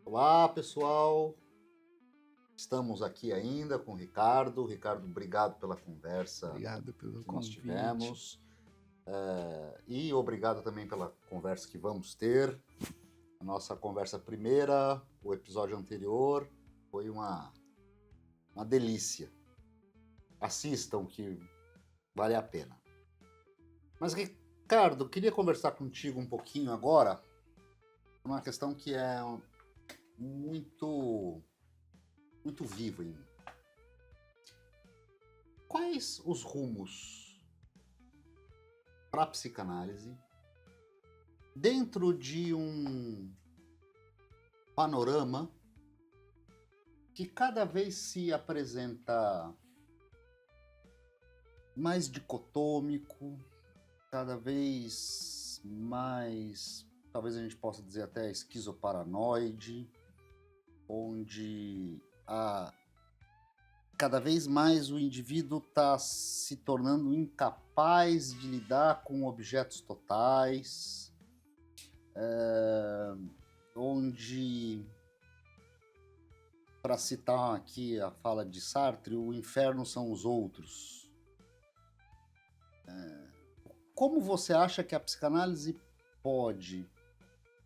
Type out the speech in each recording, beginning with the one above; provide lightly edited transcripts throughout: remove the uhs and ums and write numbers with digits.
Olá, pessoal. Estamos aqui ainda com o Ricardo. Ricardo, obrigado pela conversa Obrigado pelo que nós convite. tivemos. E obrigado também pela conversa que vamos ter. A nossa conversa primeira, o episódio anterior, foi uma delícia. Assistam que vale a pena. Mas, Ricardo, queria conversar contigo um pouquinho agora, uma questão que é muito viva em mim. Quais os rumos para a psicanálise dentro de um panorama que cada vez se apresenta mais dicotômico, cada vez mais, talvez a gente possa dizer até esquizoparanoide, onde cada vez mais o indivíduo está se tornando incapaz de lidar com objetos totais, onde, para citar aqui a fala de Sartre, o inferno são os outros. Como você acha que a psicanálise pode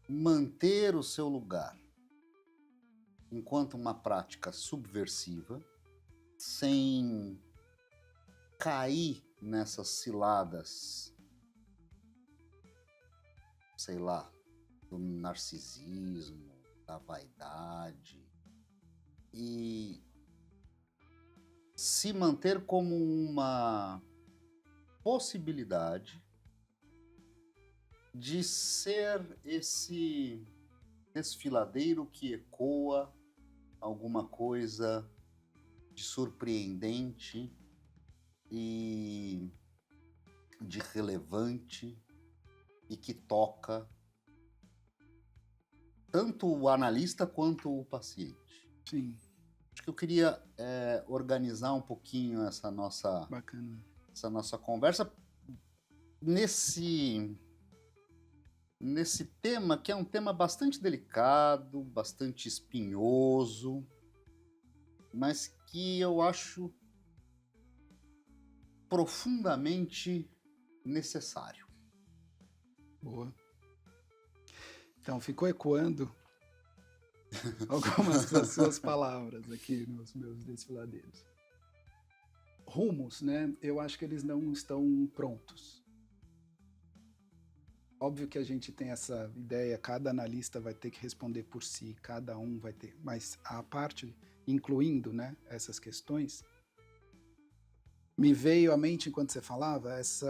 manter o seu lugar enquanto uma prática subversiva, sem cair nessas ciladas, sei lá, do narcisismo, da vaidade, e se manter como uma possibilidade de ser esse desfiladeiro que ecoa alguma coisa de surpreendente e de relevante e que toca tanto o analista quanto o paciente. Sim. Acho que eu queria organizar um pouquinho essa nossa conversa nesse tema, que é um tema bastante delicado, bastante espinhoso, mas que eu acho profundamente necessário. Boa. Então, ficou ecoando algumas das suas palavras aqui nos meus desfiladeiros. Rumos, né? Eu acho que eles não estão prontos. Óbvio que a gente tem essa ideia, cada analista vai ter que responder por si, cada um vai ter, mas a parte, incluindo, né, essas questões, me veio à mente enquanto você falava, acho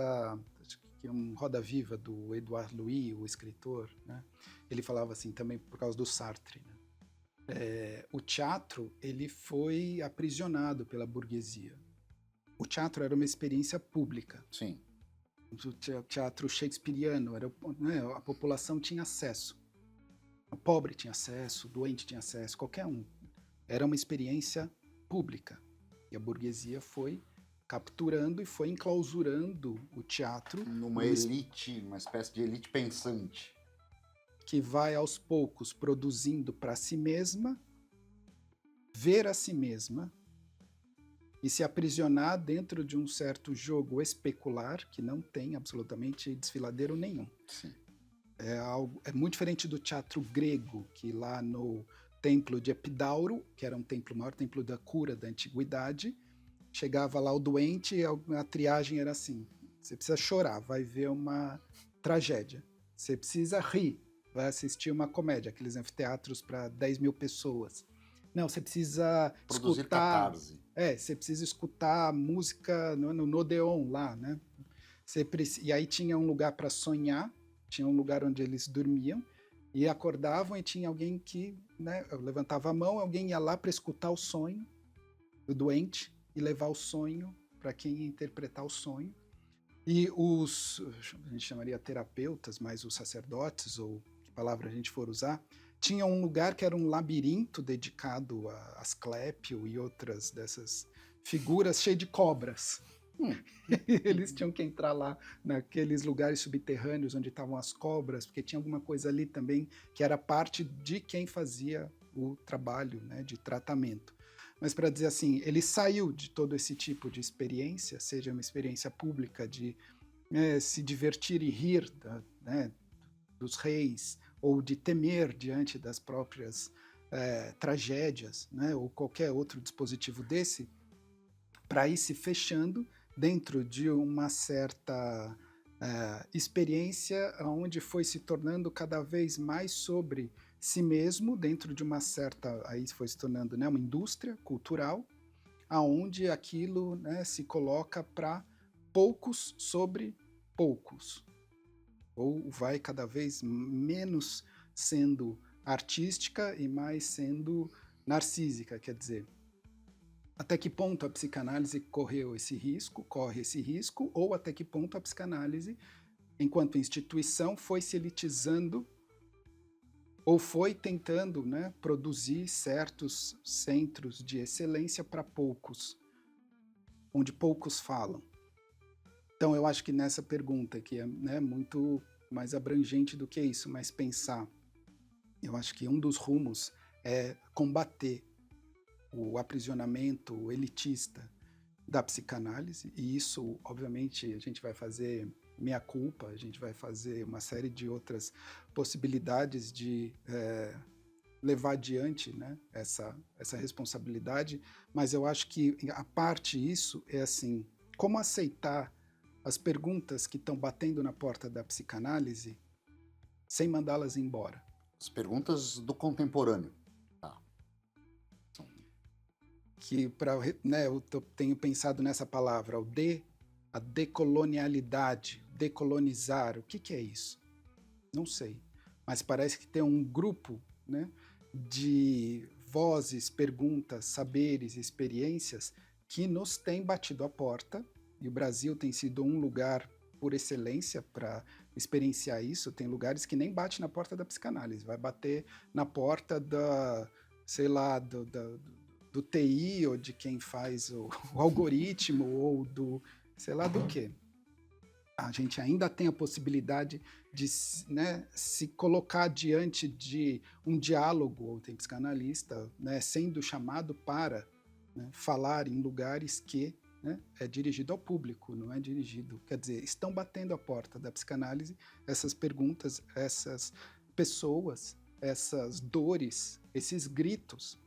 que um Roda Viva do Edouard Louis, o escritor, né? Ele falava assim também por causa do Sartre, né? O teatro, ele foi aprisionado pela burguesia. O teatro era uma experiência pública. Sim. O teatro shakespeariano, né, a população tinha acesso. O pobre tinha acesso, o doente tinha acesso, qualquer um. Era uma experiência pública. E a burguesia foi capturando e foi enclausurando o teatro. Numa elite, uma espécie de elite pensante. Que vai aos poucos produzindo para si mesma, ver a si mesma e se aprisionar dentro de um certo jogo especular que não tem absolutamente desfiladeiro nenhum. Sim. É muito diferente do teatro grego, que lá no templo de Epidauro, que era o maior templo da cura da antiguidade, chegava lá o doente e a triagem era assim: você precisa chorar, vai ver uma tragédia. Você precisa rir, vai assistir uma comédia, aqueles anfiteatros para 10 mil pessoas. Não, você precisa produzir escutar... catarse. Você precisa escutar música no Odeon lá, né? E aí tinha um lugar para sonhar, tinha um lugar onde eles dormiam, e acordavam e tinha alguém que, né, levantava a mão, alguém ia lá para escutar o sonho do doente e levar o sonho para quem ia interpretar o sonho. E a gente chamaria terapeutas, mas os sacerdotes, ou que palavra a gente for usar, tinha um lugar que era um labirinto dedicado a Asclépio e outras dessas figuras cheias de cobras. Eles tinham que entrar lá naqueles lugares subterrâneos onde estavam as cobras, porque tinha alguma coisa ali também que era parte de quem fazia o trabalho, né, de tratamento. Mas para dizer assim, ele saiu de todo esse tipo de experiência, seja uma experiência pública de se divertir e rir né, dos reis, ou de temer diante das próprias tragédias, né, ou qualquer outro dispositivo desse, para ir se fechando dentro de uma certa experiência onde foi se tornando cada vez mais sobre si mesmo, dentro de uma certa, aí foi se tornando, né, uma indústria cultural, aonde aquilo, né, se coloca para poucos sobre poucos, ou vai cada vez menos sendo artística e mais sendo narcísica, quer dizer, até que ponto a psicanálise corre esse risco, ou até que ponto a psicanálise, enquanto instituição, foi se elitizando ou foi tentando, né, produzir certos centros de excelência para poucos, onde poucos falam. Então, eu acho que nessa pergunta, que é, né, muito mais abrangente do que isso, mas pensar, eu acho que um dos rumos é combater o aprisionamento elitista da psicanálise, e isso, obviamente, a gente vai fazer meia-culpa, a gente vai fazer uma série de outras possibilidades de levar adiante, né, essa responsabilidade, mas eu acho que a parte disso é assim, como aceitar as perguntas que estão batendo na porta da psicanálise sem mandá-las embora. As perguntas do contemporâneo. Que né, eu tenho pensado nessa palavra, a decolonialidade, decolonizar, o que é isso? Não sei, mas parece que tem um grupo, né, de vozes, perguntas, saberes, experiências que nos tem batido a porta, e o Brasil tem sido um lugar por excelência para experienciar isso. Tem lugares que nem bate na porta da psicanálise, vai bater na porta da, sei lá, do TI, ou de quem faz o algoritmo, ou do, sei lá do quê. A gente ainda tem a possibilidade de, né, se colocar diante de um diálogo, ou tem psicanalista, né, sendo chamado para, né, falar em lugares que, né, é dirigido ao público, não é dirigido, quer dizer, estão batendo a porta da psicanálise essas perguntas, essas pessoas, essas dores, esses gritos.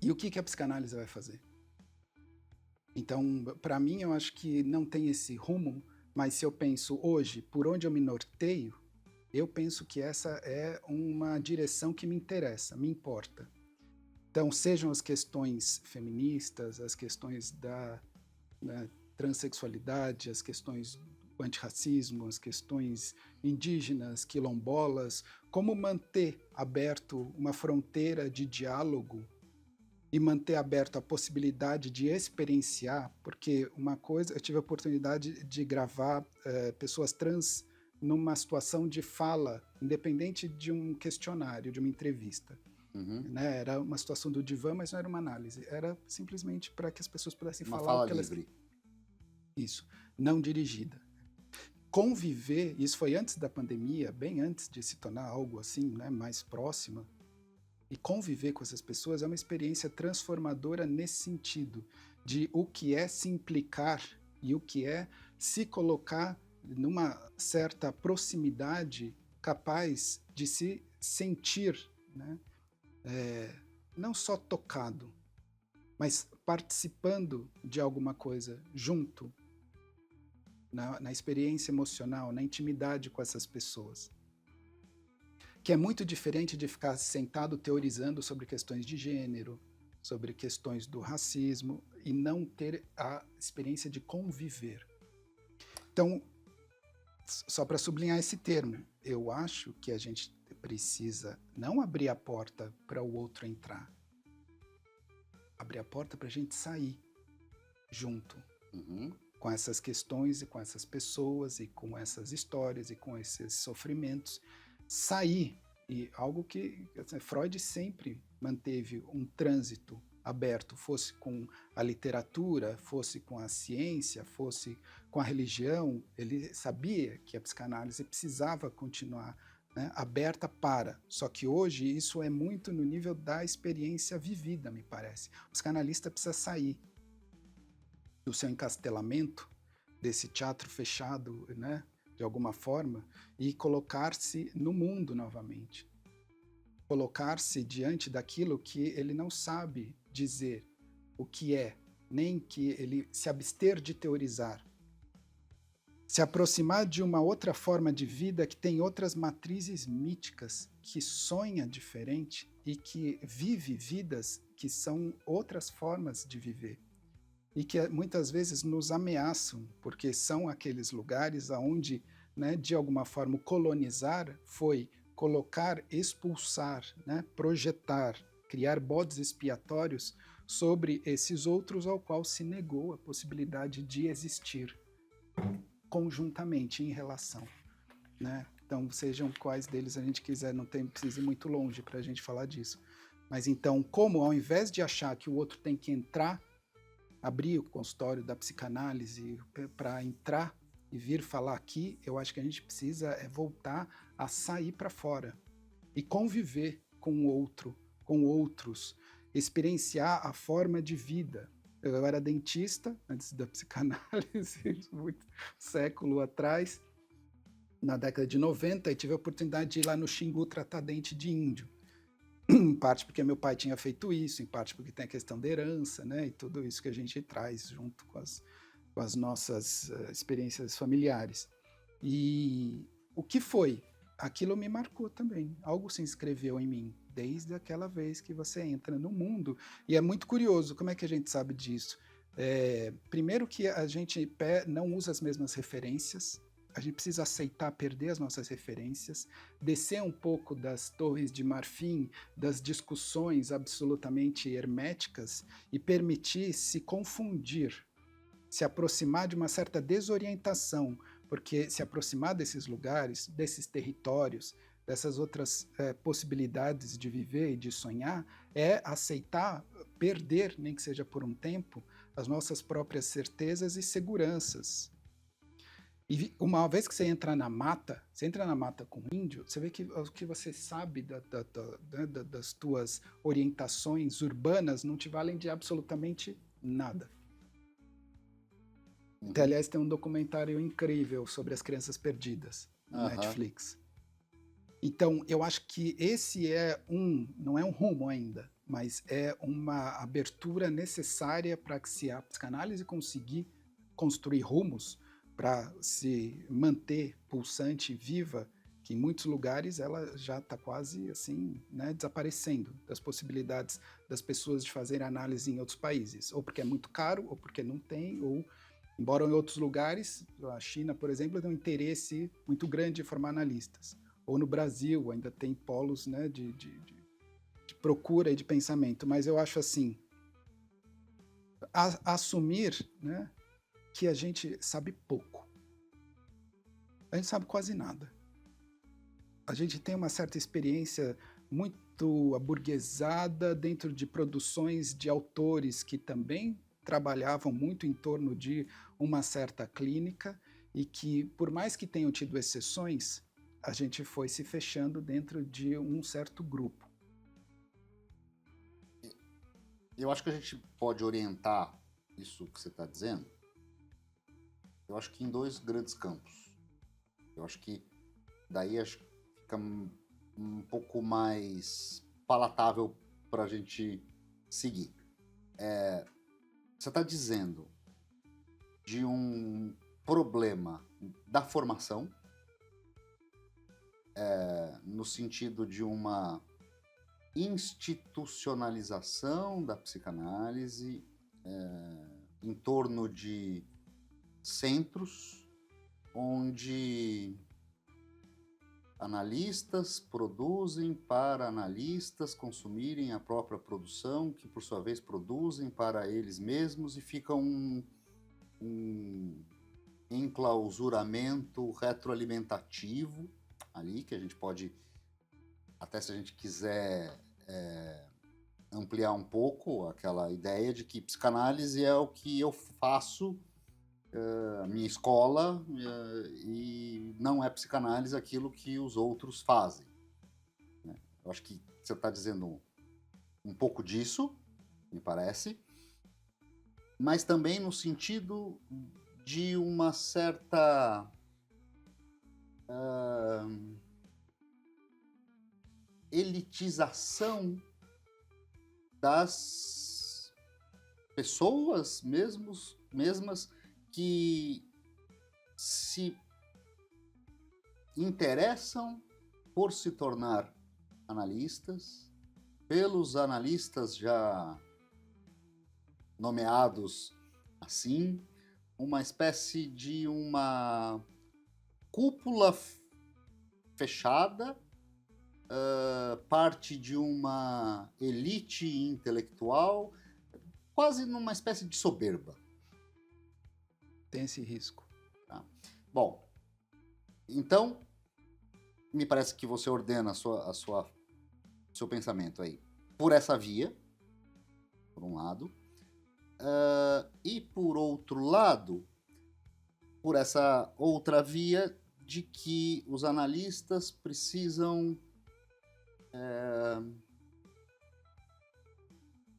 E o que a psicanálise vai fazer? Então, para mim, eu acho que não tem esse rumo, mas se eu penso hoje, por onde eu me norteio, eu penso que essa é uma direção que me interessa, me importa. Então, sejam as questões feministas, as questões da transexualidade, as questões do antirracismo, as questões indígenas, quilombolas, como manter aberto uma fronteira de diálogo e manter aberto a possibilidade de experienciar, porque uma coisa, eu tive a oportunidade de gravar pessoas trans numa situação de fala, independente de um questionário, de uma entrevista. Uhum. Né? Era uma situação do divã, mas não era uma análise, era simplesmente para que as pessoas pudessem uma falar fala o que livre. Isso, não dirigida. Conviver, isso foi antes da pandemia, bem antes de se tornar algo assim, né, mais próximo. E conviver com essas pessoas é uma experiência transformadora nesse sentido, de o que é se implicar e o que é se colocar numa certa proximidade capaz de se sentir, né, não só tocado, mas participando de alguma coisa junto, na experiência emocional, na intimidade com essas pessoas. Que é muito diferente de ficar sentado teorizando sobre questões de gênero, sobre questões do racismo, e não ter a experiência de conviver. Então, só para sublinhar esse termo, eu acho que a gente precisa não abrir a porta para o outro entrar, abrir a porta para a gente sair junto. Uhum. Com essas questões e com essas pessoas e com essas histórias e com esses sofrimentos, sair. E algo que Freud sempre manteve um trânsito aberto, fosse com a literatura, fosse com a ciência, fosse com a religião. Ele sabia que a psicanálise precisava continuar né, aberta para. Só que hoje isso é muito no nível da experiência vivida, me parece. O psicanalista precisa sair do seu encastelamento, desse teatro fechado, né, de alguma forma, e colocar-se no mundo novamente. Colocar-se diante daquilo que ele não sabe dizer o que é, nem que ele se abster de teorizar. Se aproximar de uma outra forma de vida que tem outras matrizes míticas, que sonha diferente e que vive vidas que são outras formas de viver. E que muitas vezes nos ameaçam, porque são aqueles lugares onde, né, de alguma forma, colonizar foi colocar, expulsar, né, projetar, criar bodes expiatórios sobre esses outros ao qual se negou a possibilidade de existir conjuntamente, em relação, né? Então, sejam quais deles a gente quiser, não precisa ir muito longe para a gente falar disso. Mas então, como ao invés de achar que o outro tem que entrar, abrir o consultório da psicanálise para entrar e vir falar aqui, eu acho que a gente precisa voltar a sair para fora e conviver com o outro, com outros, experienciar a forma de vida. Eu era dentista antes da psicanálise, muito século atrás, na década de 90, e tive a oportunidade de ir lá no Xingu tratar dente de índio. Em parte porque meu pai tinha feito isso, em parte porque tem a questão da herança, né, e tudo isso que a gente traz junto com as nossas experiências familiares. E o que foi? Aquilo me marcou também. Algo se inscreveu em mim desde aquela vez que você entra no mundo. E é muito curioso, como é que a gente sabe disso? Primeiro que a gente não usa as mesmas referências, a gente precisa aceitar perder as nossas referências, descer um pouco das torres de marfim, das discussões absolutamente herméticas e permitir se confundir, se aproximar de uma certa desorientação, porque se aproximar desses lugares, desses territórios, dessas outras possibilidades de viver e de sonhar, é aceitar perder, nem que seja por um tempo, as nossas próprias certezas e seguranças. E uma vez que você entra na mata com índio, você vê que o que você sabe das tuas orientações urbanas não te valem de absolutamente nada. Uhum. Aliás, tem um documentário incrível sobre as crianças perdidas na Netflix. Então, eu acho que esse não é um rumo ainda, mas é uma abertura necessária para que se a psicanálise conseguir construir rumos para se manter pulsante, viva, que em muitos lugares ela já está quase assim, né, desaparecendo das possibilidades das pessoas de fazerem análise em outros países, ou porque é muito caro, ou porque não tem, ou embora em outros lugares, a China, por exemplo, tem um interesse muito grande em formar analistas, ou no Brasil ainda tem polos, né, de procura e de pensamento, mas eu acho assim, assumir, né, que a gente sabe pouco. A gente sabe quase nada. A gente tem uma certa experiência muito aburguesada dentro de produções de autores que também trabalhavam muito em torno de uma certa clínica e que, por mais que tenham tido exceções, a gente foi se fechando dentro de um certo grupo. Eu acho que a gente pode orientar isso que você está dizendo, eu acho que em dois grandes campos. Eu acho que daí fica um pouco mais palatável para a gente seguir. Você está dizendo de um problema da formação, no sentido de uma institucionalização da psicanálise em torno de centros onde analistas produzem para analistas consumirem a própria produção, que por sua vez produzem para eles mesmos e fica um enclausuramento retroalimentativo ali, que a gente pode, até se a gente quiser ampliar um pouco aquela ideia de que psicanálise é o que eu faço a minha escola e não é psicanálise aquilo que os outros fazem, né? Eu acho que você está dizendo um pouco disso, me parece, mas também no sentido de uma certa elitização das pessoas mesmas que se interessam por se tornar analistas, pelos analistas já nomeados assim, uma espécie de uma cúpula fechada, parte de uma elite intelectual, quase numa espécie de soberba. Tem esse risco. Tá? Bom, então, me parece que você ordena seu pensamento aí por essa via, por um lado, e por outro lado, por essa outra via de que os analistas precisam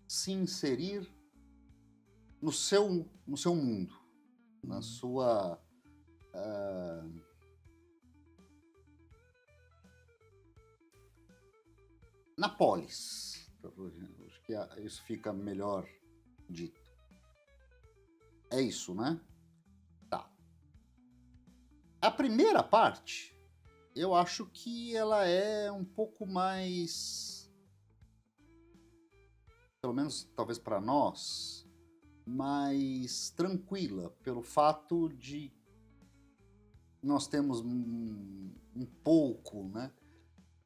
se inserir no seu mundo, na sua na polis. Acho que isso fica melhor dito. É isso, né? Tá. A primeira parte, eu acho que ela é um pouco mais, pelo menos talvez para nós, mais tranquila, pelo fato de nós temos um pouco, né,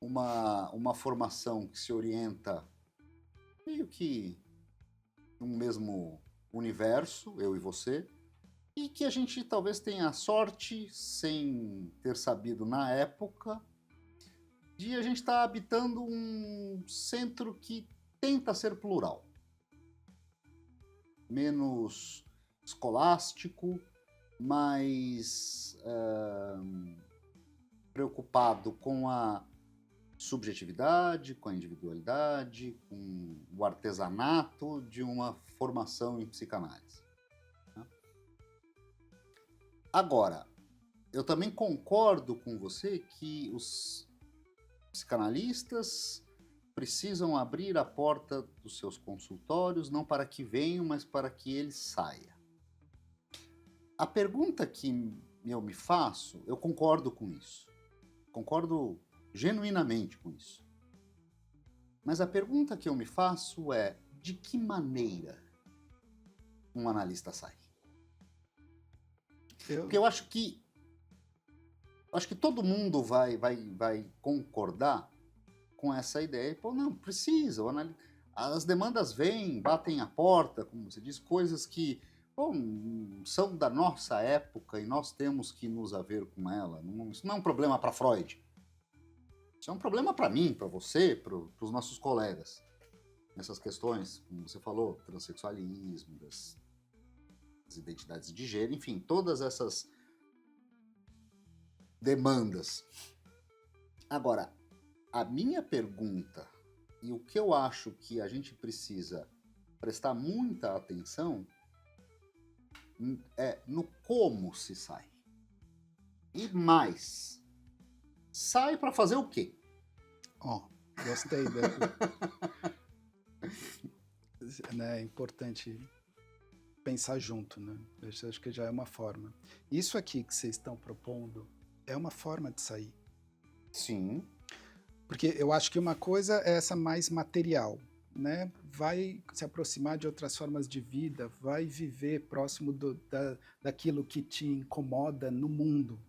uma formação que se orienta meio que no mesmo universo, eu e você, e que a gente talvez tenha a sorte, sem ter sabido na época, de a gente estar habitando um centro que tenta ser plural, menos escolástico, mais preocupado com a subjetividade, com a individualidade, com o artesanato de uma formação em psicanálise. Agora, eu também concordo com você que os psicanalistas precisam abrir a porta dos seus consultórios, não para que venham, mas para que eles saiam. A pergunta que eu me faço, eu concordo com isso. Concordo genuinamente com isso. Mas a pergunta que eu me faço é: de que maneira um analista sai? Porque eu acho que todo mundo vai concordar com essa ideia. Pô, não, precisa. As demandas vêm, batem a porta, como você diz, coisas que são da nossa época e nós temos que nos haver com ela. Isso não é um problema para Freud. Isso é um problema para mim, para você, para os nossos colegas. Essas questões, como você falou, transexualismo, das identidades de gênero, enfim, todas essas demandas. Agora, a minha pergunta, e o que eu acho que a gente precisa prestar muita atenção, é no como se sai. E mais, sai para fazer o quê? Gostei. É importante pensar junto, né? Eu acho que já é uma forma. Isso aqui que vocês estão propondo é uma forma de sair. Sim. Porque eu acho que uma coisa é essa mais material, né? Vai se aproximar de outras formas de vida, vai viver próximo daquilo que te incomoda no mundo.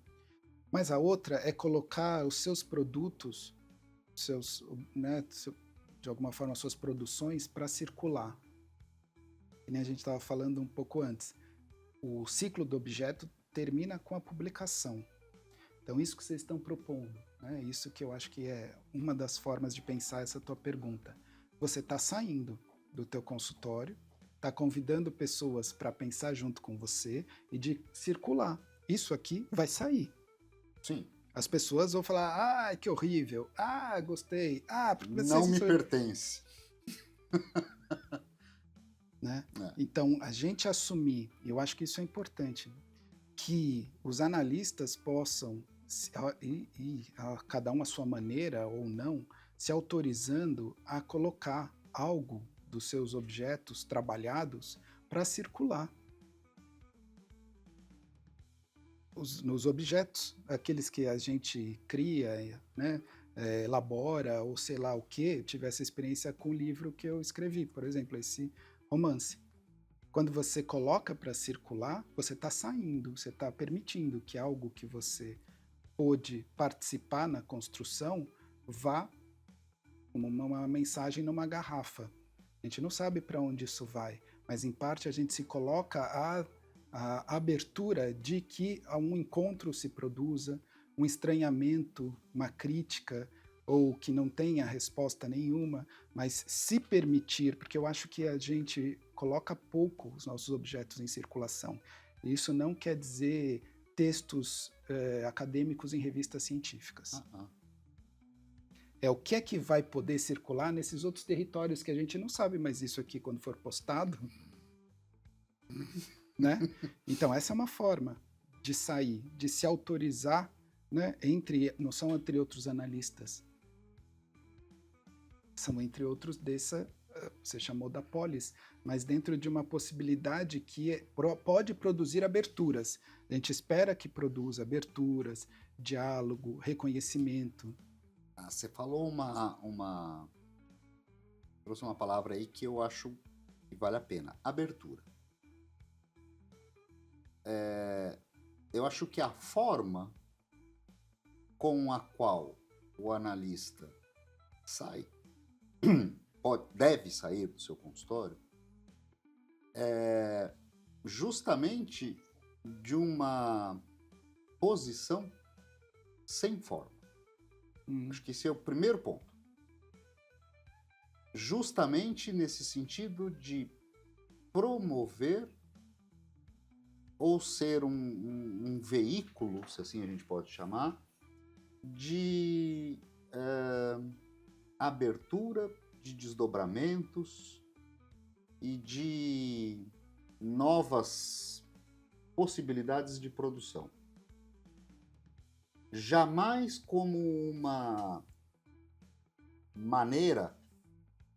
Mas a outra é colocar os seus produtos, né, de alguma forma, as suas produções para circular. E nem a gente estava falando um pouco antes. O ciclo do objeto termina com a publicação. Então, isso que vocês estão propondo, né, isso que eu acho que é uma das formas de pensar essa tua pergunta. Você está saindo do teu consultório, está convidando pessoas para pensar junto com você e de circular. Isso aqui vai sair. Sim. As pessoas vão falar, que horrível, gostei, não me pertence. Né? Então, a gente assumir, eu acho que isso é importante, que os analistas possam, a cada um à sua maneira ou não, se autorizando a colocar algo dos seus objetos trabalhados para circular. Nos objetos, aqueles que a gente cria, né, elabora ou sei lá o que, eu tive essa experiência com o livro que eu escrevi, por exemplo, esse romance. Quando você coloca para circular, você está saindo, você está permitindo que algo que você pôde participar na construção vá como uma mensagem numa garrafa. A gente não sabe para onde isso vai, mas em parte a gente se coloca a abertura de que um encontro se produza, um estranhamento, uma crítica, ou que não tenha resposta nenhuma, mas se permitir, porque eu acho que a gente coloca pouco os nossos objetos em circulação. E isso não quer dizer textos acadêmicos em revistas científicas. É o que é que vai poder circular nesses outros territórios que a gente não sabe, mas isso aqui, quando for postado, né? Então, essa é uma forma de sair, de se autorizar, né? Não são entre outros analistas, são entre outros dessa, você chamou da polis, mas dentro de uma possibilidade que pode produzir aberturas. A gente espera que produza aberturas, diálogo, reconhecimento. Você falou trouxe uma palavra aí que eu acho que vale a pena. Abertura. Eu acho que a forma com a qual o analista deve sair do seu consultório é justamente de uma posição sem forma. Acho que esse é o primeiro ponto. Justamente nesse sentido de promover ou ser um veículo, se assim a gente pode chamar, de abertura, de desdobramentos e de novas possibilidades de produção. Jamais como uma maneira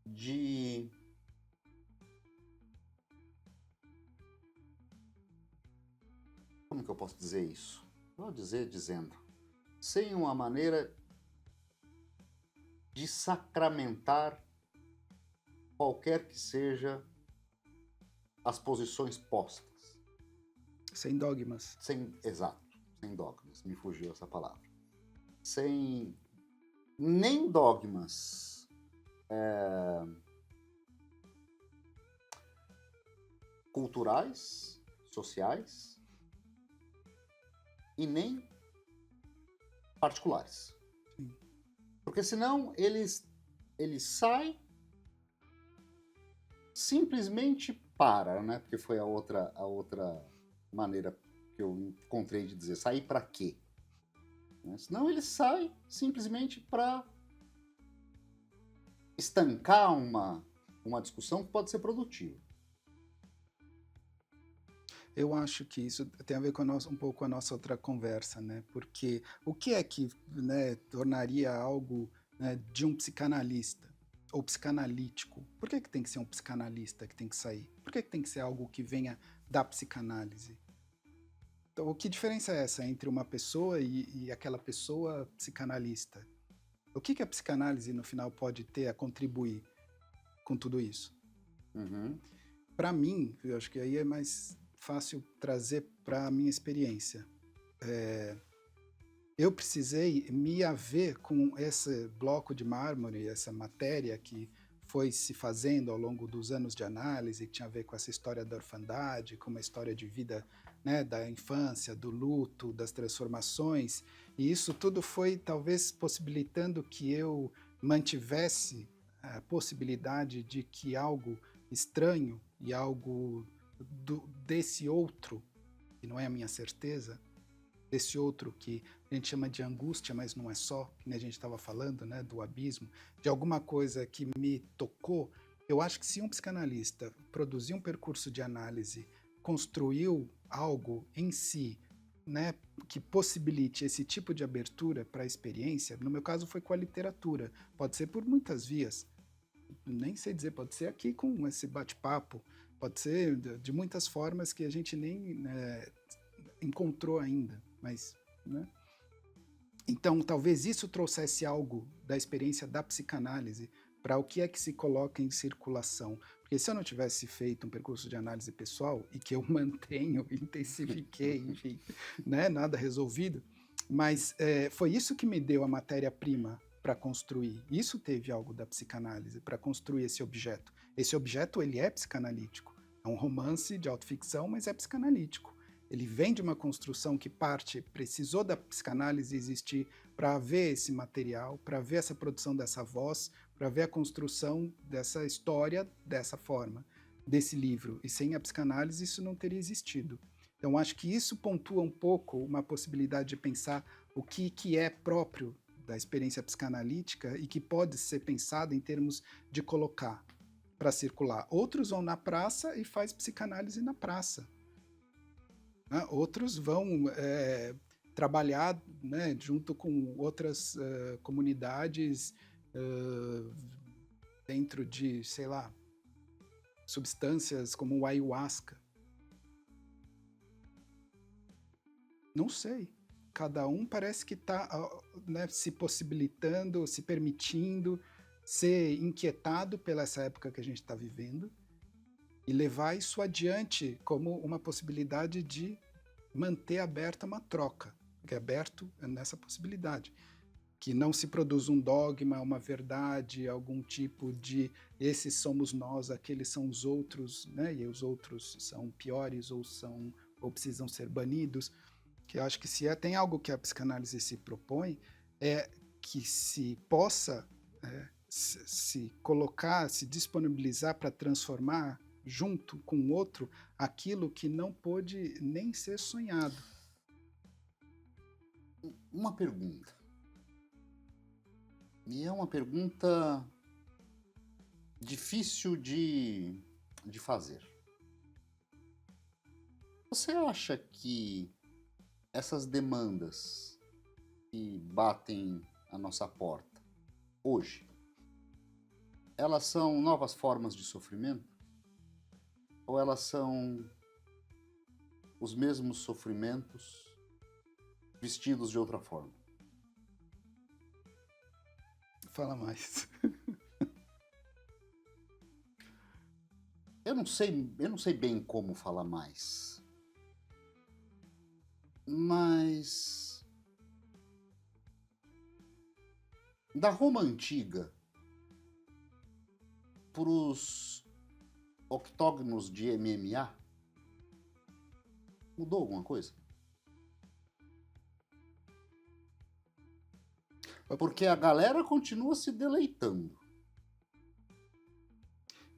de como que eu posso dizer isso? Vou dizer dizendo, sem uma maneira de sacramentar qualquer que seja as posições postas. Sem dogmas. Exato, sem dogmas, me fugiu essa palavra. Sem nem dogmas culturais, sociais e nem particulares. Sim. Porque senão ele sai, simplesmente para, né? Porque foi a outra maneira que eu encontrei de dizer, sair para quê? Senão ele sai simplesmente para estancar uma discussão que pode ser produtiva. Eu acho que isso tem a ver com um pouco a nossa outra conversa, né? Porque o que é que, né, tornaria algo, né, de um psicanalista ou psicanalítico? Por que tem que ser um psicanalista que tem que sair? Por que tem que ser algo que venha da psicanálise? Então, que diferença é essa entre uma pessoa e aquela pessoa psicanalista? O que a psicanálise, no final, pode ter a contribuir com tudo isso? Para mim, eu acho que aí é mais fácil trazer para a minha experiência. Eu precisei me haver com esse bloco de mármore, essa matéria que foi se fazendo ao longo dos anos de análise, que tinha a ver com essa história da orfandade, com uma história de vida, né, da infância, do luto, das transformações, e isso tudo foi talvez possibilitando que eu mantivesse a possibilidade de que algo estranho e algo desse outro, que não é a minha certeza, desse outro que a gente chama de angústia, mas não é só, que nem a gente estava falando, né, do abismo, de alguma coisa que me tocou. Eu acho que se um psicanalista produzir um percurso de análise, construiu algo em si, né, que possibilite esse tipo de abertura para a experiência, no meu caso foi com a literatura, pode ser por muitas vias, nem sei dizer, pode ser aqui com esse bate-papo, pode ser de muitas formas que a gente nem encontrou ainda, mas, né? Então, talvez isso trouxesse algo da experiência da psicanálise para o que é que se coloca em circulação. Porque se eu não tivesse feito um percurso de análise pessoal, e que eu mantenho, intensifiquei, enfim, né, nada resolvido, mas foi isso que me deu a matéria-prima para construir. Isso teve algo da psicanálise para construir esse objeto. Esse objeto, ele é psicanalítico. É um romance de autoficção, mas é psicanalítico. Ele vem de uma construção que precisou da psicanálise existir para ver esse material, para ver essa produção dessa voz, para ver a construção dessa história dessa forma, desse livro. E sem a psicanálise isso não teria existido. Então acho que isso pontua um pouco uma possibilidade de pensar o que é próprio da experiência psicanalítica e que pode ser pensado em termos de colocar para circular. Outros vão na praça e faz psicanálise na praça. Outros vão trabalhar, né, junto com outras comunidades dentro de, sei lá, substâncias como o ayahuasca. Não sei. Cada um parece que está, né, se possibilitando, se permitindo ser inquietado pela essa época que a gente está vivendo e levar isso adiante como uma possibilidade de manter aberta uma troca, que é aberto nessa possibilidade, que não se produz um dogma, uma verdade, algum tipo de esses somos nós, aqueles são os outros, né, e os outros são piores ou precisam ser banidos, que eu acho que se tem algo que a psicanálise se propõe, é que se possa se colocar, se disponibilizar para transformar junto com o outro aquilo que não pôde nem ser sonhado. Uma pergunta. E é uma pergunta difícil de fazer. Você acha que essas demandas que batem à nossa porta hoje, elas são novas formas de sofrimento? Ou elas são os mesmos sofrimentos vestidos de outra forma? Fala mais. Eu não sei bem como falar mais. Mas da Roma antiga para os octógonos de MMA, mudou alguma coisa? Porque a galera continua se deleitando.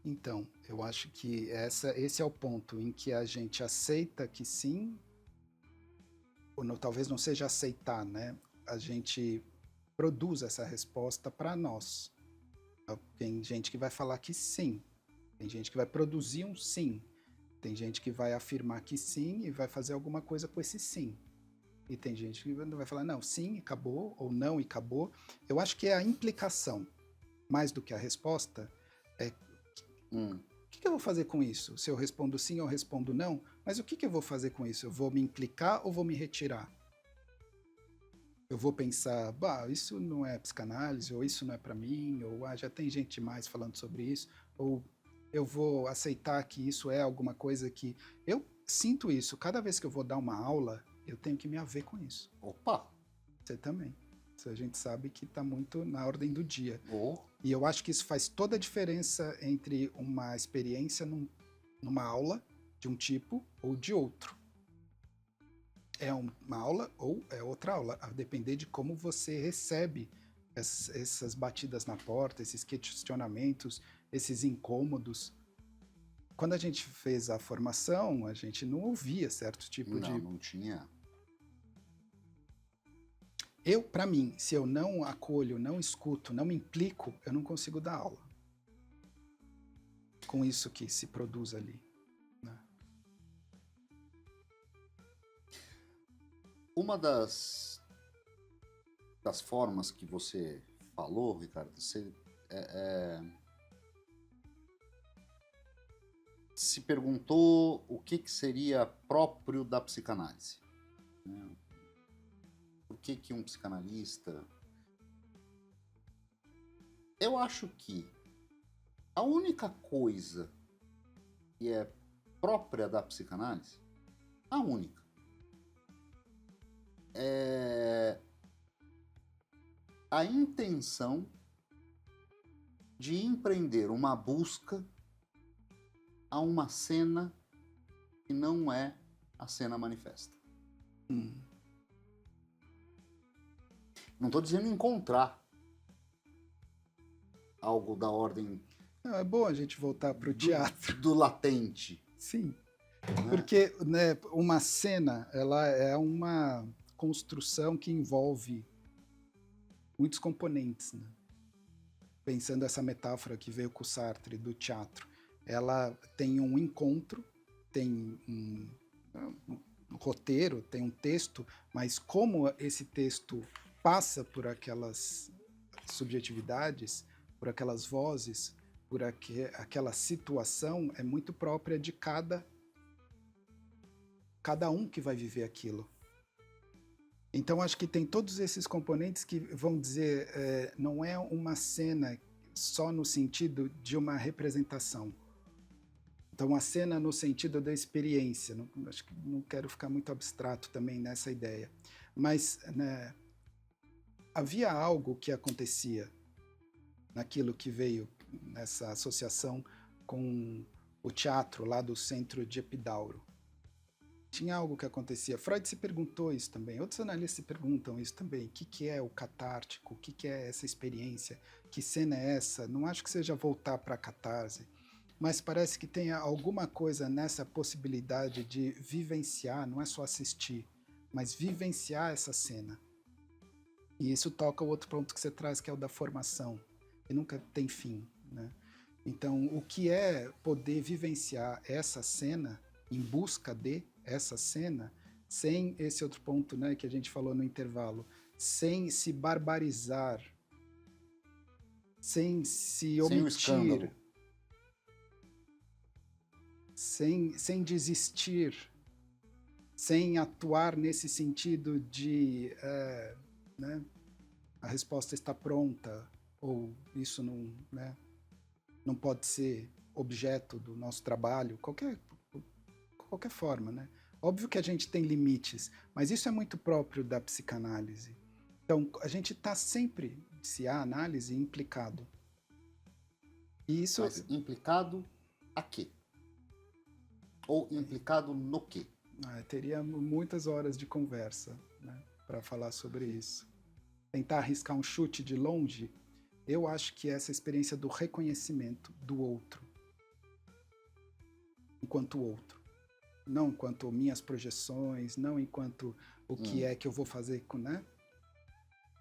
Então, eu acho que esse é o ponto em que a gente aceita que sim, ou não, talvez não seja aceitar, né? A gente produz essa resposta para nós. Tem gente que vai falar que sim, tem gente que vai produzir um sim, tem gente que vai afirmar que sim e vai fazer alguma coisa com esse sim. E tem gente que vai falar, não, sim, acabou, ou não, e acabou. Eu acho que é a implicação, mais do que a resposta, o que eu vou fazer com isso? Se eu respondo sim ou respondo não, mas o que eu vou fazer com isso? Eu vou me implicar ou vou me retirar? Eu vou pensar, isso não é psicanálise, ou isso não é para mim, ou já tem gente demais falando sobre isso, ou eu vou aceitar que isso é alguma coisa que... Eu sinto isso, cada vez que eu vou dar uma aula, eu tenho que me haver com isso. Opa! Você também. A gente sabe que está muito na ordem do dia. Oh. E eu acho que isso faz toda a diferença entre uma experiência numa aula de um tipo ou de outro. É uma aula ou é outra aula, a depender de como você recebe essas batidas na porta, esses questionamentos, esses incômodos. quando a gente fez a formação, a gente não ouvia certo tipo de... Não tinha. Para mim, se eu não acolho, não escuto, não me implico, eu não consigo dar aula com isso que se produz ali, né? Uma das formas que você falou, Ricardo, você se perguntou o que seria próprio da psicanálise, né? Por que um psicanalista... Eu acho que a única coisa que é própria da psicanálise, a única, é a intenção de empreender uma busca a uma cena que não é a cena manifesta. Não estou dizendo encontrar algo da ordem... Não, é bom a gente voltar para o teatro. Do latente. Sim, Né? porque, né, uma cena, ela é uma construção que envolve muitos componentes, né? Pensando essa metáfora que veio com o Sartre do teatro, ela tem um encontro, tem um roteiro, tem um texto, mas como esse texto passa por aquelas subjetividades, por aquelas vozes, por aquela situação, é muito própria de cada um que vai viver aquilo. Então, acho que tem todos esses componentes que vão dizer, não é uma cena só no sentido de uma representação. Então, a cena no sentido da experiência. Acho que não quero ficar muito abstrato também nessa ideia. Mas, né, havia algo que acontecia naquilo que veio nessa associação com o teatro lá do centro de Epidauro. Tinha algo que acontecia. Freud se perguntou isso também, outros analistas se perguntam isso também. O que é o catártico? O que é essa experiência? Que cena é essa? Não acho que seja voltar para a catarse, mas parece que tem alguma coisa nessa possibilidade de vivenciar, não é só assistir, mas vivenciar essa cena. E isso toca o outro ponto que você traz, que é o da formação, que nunca tem fim, né? Então, o que é poder vivenciar essa cena, em busca de essa cena, sem esse outro ponto, né, que a gente falou no intervalo, sem se barbarizar, sem se omitir, sem o escândalo, sem desistir, sem atuar nesse sentido de né, a resposta está pronta, ou isso não, né, não pode ser objeto do nosso trabalho, qualquer forma, né? Óbvio que a gente tem limites, mas isso é muito próprio da psicanálise. Então, a gente está sempre, se há análise, implicado. E isso... Mas implicado a quê? Ou implicado no quê? Teria muitas horas de conversa, né, para falar sobre isso. Tentar arriscar um chute de longe, eu acho que essa experiência do reconhecimento do outro, enquanto outro. Não enquanto minhas projeções, não enquanto o que é que eu vou fazer com, né?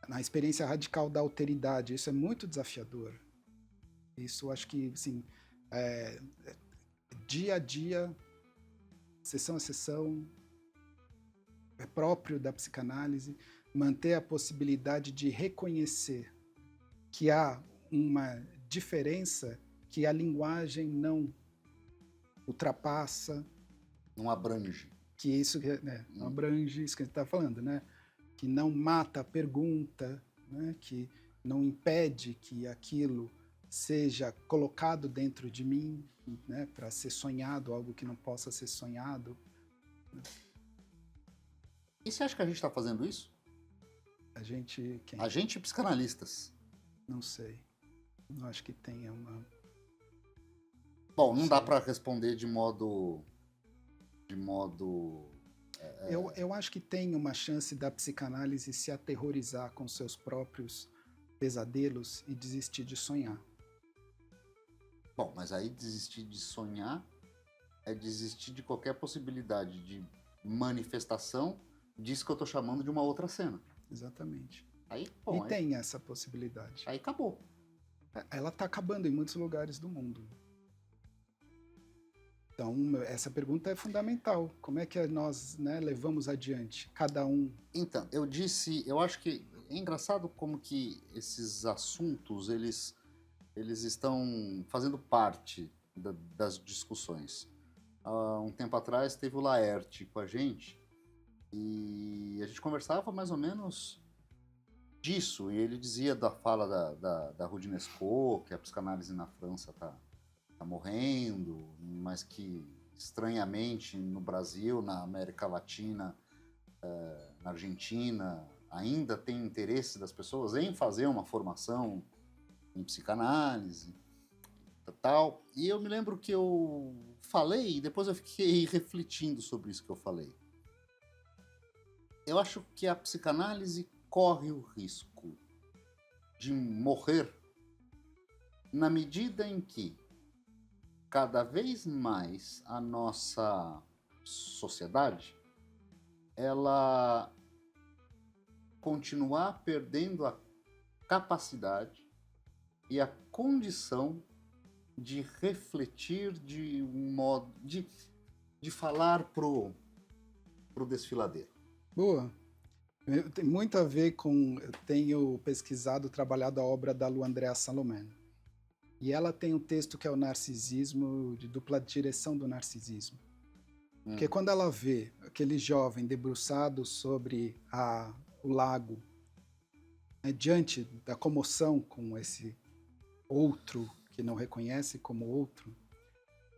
Na experiência radical da alteridade, isso é muito desafiador. Isso acho que, assim, dia a dia, sessão a sessão, é próprio da psicanálise, manter a possibilidade de reconhecer que há uma diferença que a linguagem não ultrapassa, não abrange. Que isso, né, não abrange isso que a gente está falando, né? Que não mata a pergunta, né? Que não impede que aquilo seja colocado dentro de mim, né? Para ser sonhado, algo que não possa ser sonhado. E você acha que a gente está fazendo isso? A gente... Quem? A gente, psicanalistas. Não sei. Não acho que tenha uma... Bom, não dá para responder de modo... Eu acho que tem uma chance da psicanálise se aterrorizar com seus próprios pesadelos e desistir de sonhar. Bom, mas aí desistir de sonhar é desistir de qualquer possibilidade de manifestação disso que eu tô chamando de uma outra cena. Exatamente. Aí, E bom, tem essa possibilidade. aí acabou. Ela está acabando em muitos lugares do mundo. Então, essa pergunta é fundamental. Como é que nós, né, levamos adiante? Cada um. Então, eu acho que é engraçado como que esses assuntos, eles estão fazendo parte das discussões. Há um tempo atrás teve o Laerte com a gente e a gente conversava mais ou menos disso, e ele dizia da fala da Roudinesco, que a psicanálise na França tá morrendo, mas que estranhamente no Brasil, na América Latina, na Argentina, ainda tem interesse das pessoas em fazer uma formação em psicanálise, tal. E eu me lembro que eu falei, e depois eu fiquei refletindo sobre isso que eu falei. Eu acho que a psicanálise corre o risco de morrer na medida em que cada vez mais a nossa sociedade ela continuar perdendo a capacidade e a condição de refletir de um modo de falar pro desfiladeiro. Boa. Tem muito a ver com... Eu tenho pesquisado, trabalhado a obra da Lu Andréa Salomé. E ela tem um texto que é o Narcisismo, de dupla direção do narcisismo. Porque quando ela vê aquele jovem debruçado sobre o lago, né, diante da comoção com esse outro que não reconhece como outro,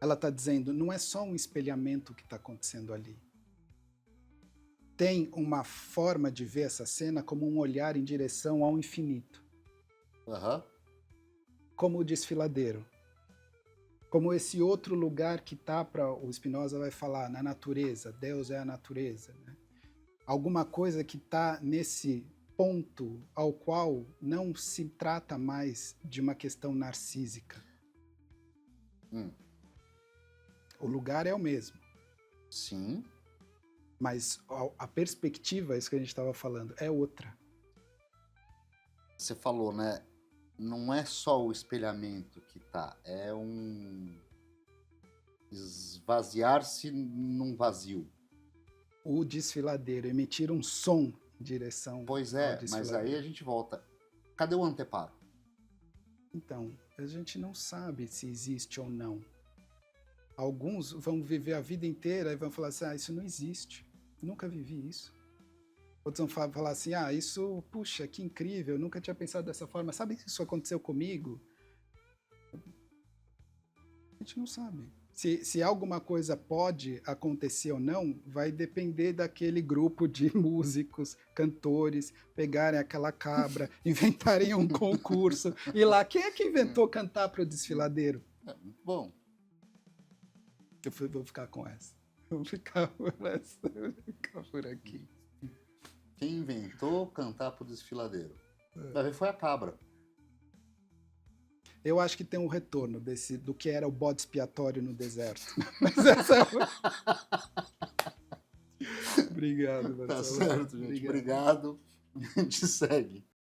ela está dizendo, não é só um espelhamento que está acontecendo ali. Tem uma forma de ver essa cena como um olhar em direção ao infinito. Uhum. Como o desfiladeiro. Como esse outro lugar que está, para o Spinoza vai falar, na natureza, Deus é a natureza. Né? Alguma coisa que está nesse ponto ao qual não se trata mais de uma questão narcísica. O lugar é o mesmo. Sim. Mas a perspectiva, isso que a gente estava falando, é outra. Você falou, né? Não é só o espelhamento que tá, é um esvaziar-se num vazio. O desfiladeiro, emitir um som em direção Pois ao é, mas desfiladeiro. aí a gente volta. Cadê o anteparo? Então, a gente não sabe se existe ou não. Alguns vão viver a vida inteira e vão falar assim, isso não existe, eu nunca vivi isso. Outros vão falar assim, isso, puxa, que incrível, eu nunca tinha pensado dessa forma, sabe que isso aconteceu comigo? A gente não sabe. Se alguma coisa pode acontecer ou não, vai depender daquele grupo de músicos, cantores, pegarem aquela cabra, inventarem um concurso, e lá, quem é que inventou cantar para o desfiladeiro? Bom. Eu vou ficar com essa. Vou ficar por aqui. Quem inventou cantar pro desfiladeiro? Vai ver, foi a cabra. Eu acho que tem um retorno do que era o bode expiatório no deserto. Mas essa é Obrigado, Marcelo. Tá certo, gente. Obrigado. A gente segue.